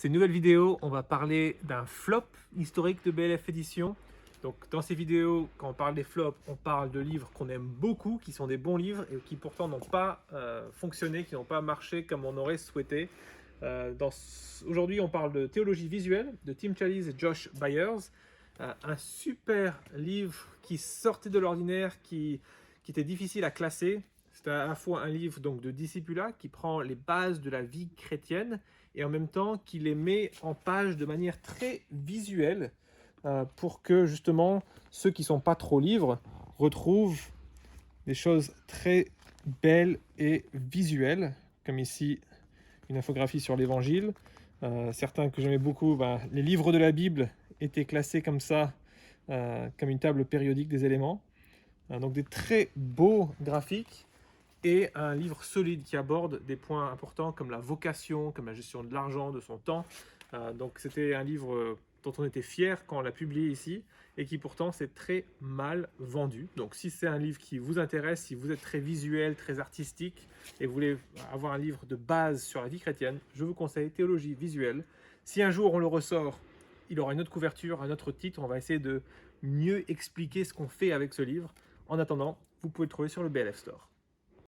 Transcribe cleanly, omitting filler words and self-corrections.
Ces nouvelles vidéos, on va parler d'un flop historique de BLF Édition. Donc dans ces vidéos, quand on parle des flops, on parle de livres qu'on aime beaucoup, qui sont des bons livres et qui pourtant n'ont pas fonctionné, qui n'ont pas marché comme on aurait souhaité. Aujourd'hui, on parle de théologie visuelle de Tim Challies et Josh Byers. Un super livre qui sortait de l'ordinaire, qui était difficile à classer. C'est à la fois un livre donc, de discipulat qui prend les bases de la vie chrétienne et en même temps qui les met en page de manière très visuelle pour que justement ceux qui ne sont pas trop livres retrouvent des choses très belles et visuelles, comme ici une infographie sur l'évangile. Certains que j'aimais beaucoup, les livres de la Bible étaient classés comme ça, comme une table périodique des éléments. Donc des très beaux graphiques et un livre solide qui aborde des points importants comme la vocation, comme la gestion de l'argent, de son temps. Donc c'était un livre dont on était fier quand on l'a publié ici et qui pourtant s'est très mal vendu. Donc si c'est un livre qui vous intéresse, si vous êtes très visuel, très artistique et vous voulez avoir un livre de base sur la vie chrétienne, je vous conseille Théologie visuelle. Si un jour on le ressort, il aura une autre couverture, un autre titre, on va essayer de mieux expliquer ce qu'on fait avec ce livre. En attendant, vous pouvez le trouver sur le BLF Store.